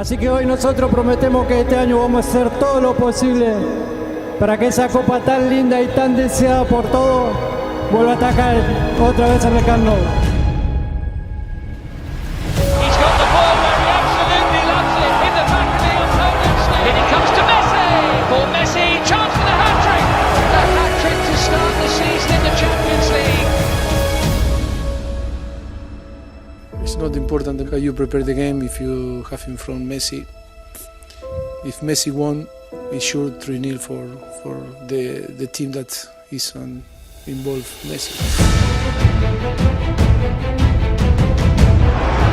Así que hoy nosotros prometemos que este año vamos a hacer todo lo posible para que esa copa tan linda y tan deseada por todos vuelva a atacar otra vez en el Camp Nou. He's got the ball where he absolutely loves it, in the back of the opponent's net. Then it comes to Messi. For Messi, chance for the hat-trick. The hat-trick to start the season in the Champions League. It's not important how you prepare the game if you have in front Messi. If Messi won, it's sure 3-0 for the team that is involved, Messi.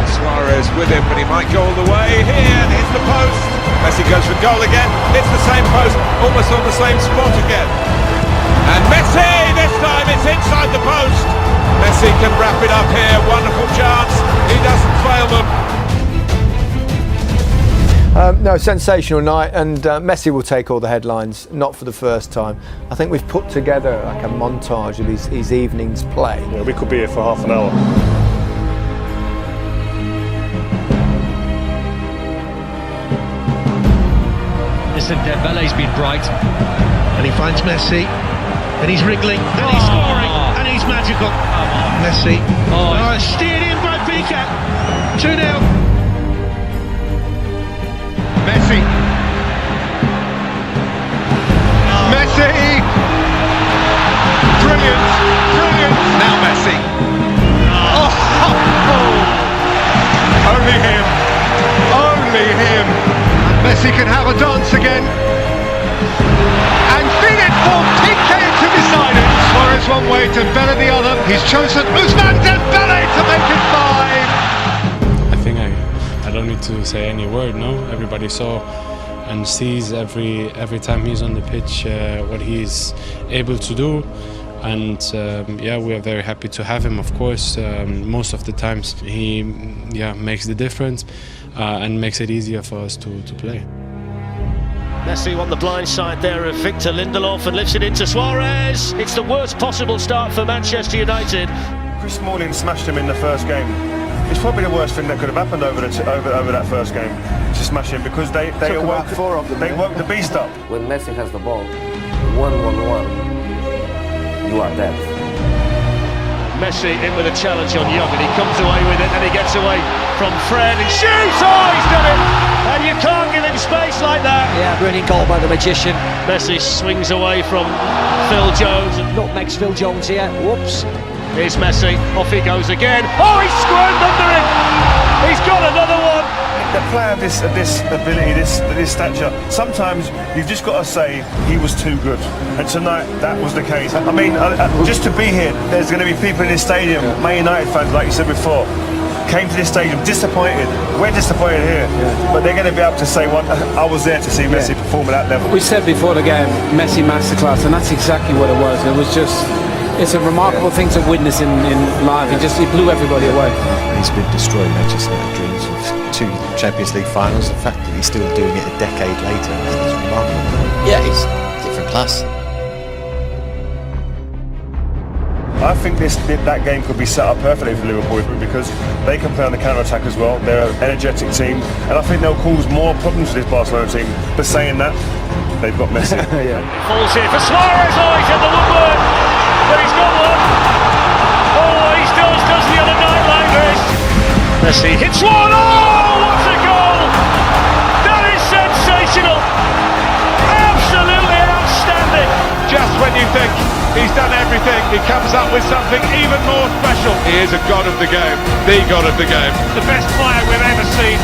Suarez with him, but he might go all the way here and hits the post. Messi goes for goal again, hits the same post, almost on the same spot again. And Messi, this time it's inside the post. Messi can wrap it up here, wonderful chance, he doesn't fail them. No, sensational night, and Messi will take all the headlines, not for the first time. I think we've put together like a montage of his evening's play. Yeah, we could be here for half an hour. Listen, Dembele's been bright, and he finds Messi, and he's wriggling, and he's scoring, and he's magical. Messi, steered in by Piqué, 2-0. Messi. Messi! Brilliant, brilliant. Now Messi. Only him. Only him. Messi can have a dance again. And feed it for Piqué to decide it. Suarez one way, Dembele the other. He's chosen Ousmane Dembele to make it 5. I think I don't need to say any word, no? Everybody saw and sees every time he's on the pitch what he's able to do. And yeah, we are very happy to have him, of course. Most of the times he makes the difference and makes it easier for us to play. Messi on the blind side there of Victor Lindelof and lifts it into Suarez. It's the worst possible start for Manchester United. Chris Smalling smashed him in the first game. It's probably the worst thing that could have happened over that first game, to smash him, because they woke the beast up. When Messi has the ball, 1-1-1, you are dead. Messi in with a challenge on Young, and he comes away with it, and he gets away from Fred and shoots! Oh, he's done it! And you can't give him space like that. Yeah, brilliant goal by the magician. Messi swings away from Phil Jones. Nutmegs Phil Jones here. Whoops. Here's Messi, off he goes again. Oh, he's squirmed under it! He's got another one! The player of this ability, this stature, sometimes you've just got to say he was too good. And tonight, that was the case. I mean, just to be here, there's going to be people in this stadium, Man United fans, like you said before, came to this stadium disappointed. We're disappointed here, but they're going to be able to say, I was there to see Messi perform at that level. We said before the game, Messi masterclass, and that's exactly what it was. It was just, it's a remarkable thing to witness in live. He blew everybody away. He's been destroying Manchester United dreams of 2 Champions League finals. The fact that he's still doing it a decade later is remarkable. Yeah, he's different class. I think that game could be set up perfectly for Liverpool because they can play on the counter-attack as well. They're an energetic team, and I think they'll cause more problems for this Barcelona team. But saying that, they've got Messi. Falls here for Suarez. Oh, he's in the woodwork, but he's got one. Oh, he does the other night like this. Messi hits one. Oh, what a goal! That is sensational. Absolutely outstanding. Just when you think he's done everything, he comes up with something even more special. He is a god of the game, the god of the game. The best player we've ever seen.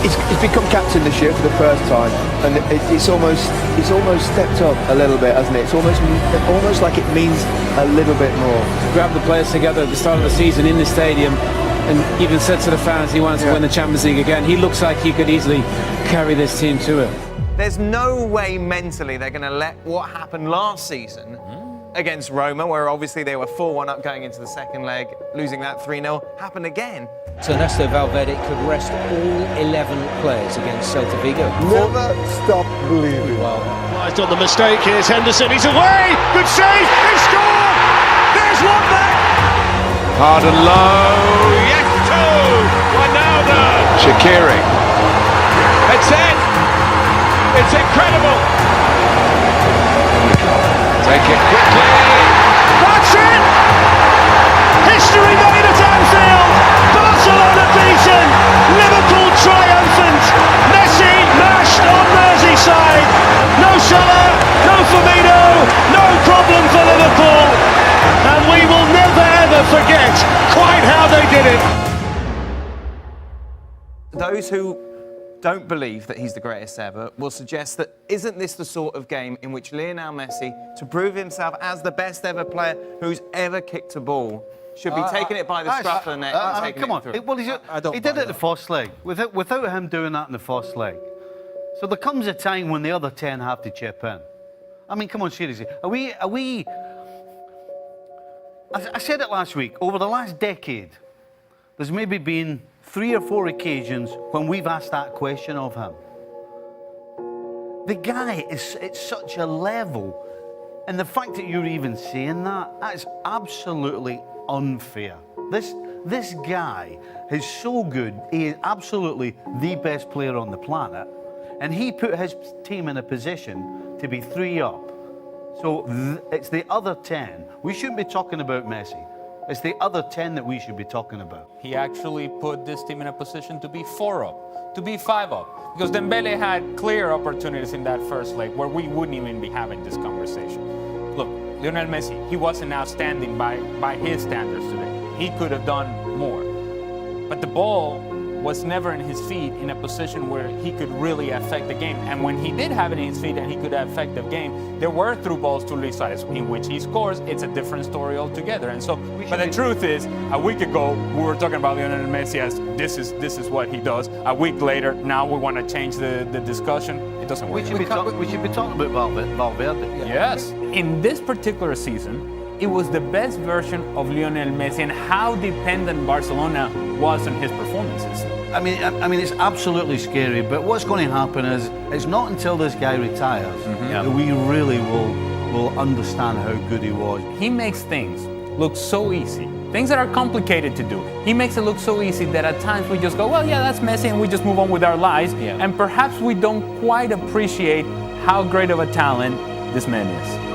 He's become captain this year for the first time, and it's almost stepped up a little bit, hasn't it? It's almost like it means a little bit more. Grab the players together at the start of the season in the stadium, and even said to the fans he wanted to win the Champions League again. He looks like he could easily carry this team to it. There's no way mentally they're going to let what happened last season against Roma, where obviously they were 4-1 up going into the second leg, losing that 3-0, happen again. So Ernesto Valverde could rest all 11 players against Celta Vigo. Never stop believing. Well, he's done the mistake. Here's Henderson. He's away. Good save. He scored. There's one back. Hard and low. Yes, two. It's incredible. Take it quickly. That's it! History made at Anfield. Barcelona beaten. Liverpool triumphant. Messi mashed on Merseyside. No Salah, no Firmino, no problem for Liverpool. And we will never ever forget quite how they did it. Those who don't believe that he's the greatest ever will suggest that isn't this the sort of game in which Lionel Messi, to prove himself as the best ever player who's ever kicked a ball, should be taking it by the scruff of the neck and taking come it on. through? Well, he did it in the first leg, without him doing that in the first leg. So there comes a time when the other 10 have to chip in. I mean, come on, seriously. Are we... I said it last week, over the last decade, there's maybe been 3 or 4 occasions when we've asked that question of him. The guy is at such a level, and the fact that you're even saying that is absolutely unfair. This guy is so good, he is absolutely the best player on the planet, and he put his team in a position to be 3 up. So it's the other 10. We shouldn't be talking about Messi. It's the other 10 that we should be talking about. He actually put this team in a position to be 4 up, to be 5 up. Because Dembele had clear opportunities in that first leg where we wouldn't even be having this conversation. Look, Lionel Messi, he wasn't outstanding by his standards today. He could have done more. But the ball was never in his feet in a position where he could really affect the game. And when he did have it in his feet and he could affect the game, there were through balls to Luis Suarez in which he scores. It's a different story altogether. And so, but the truth is, a week ago, we were talking about Lionel Messi as this is what he does. A week later, now we want to change the discussion. It doesn't work. We should be talking about Valverde. Yes. In this particular season, it was the best version of Lionel Messi and how dependent Barcelona was on his performances. I mean, it's absolutely scary, but what's going to happen is it's not until this guy retires that we really will understand how good he was. He makes things look so easy. Things that are complicated to do. He makes it look so easy that at times we just go, well, yeah, that's Messi, and we just move on with our lives. Yeah. And perhaps we don't quite appreciate how great of a talent this man is.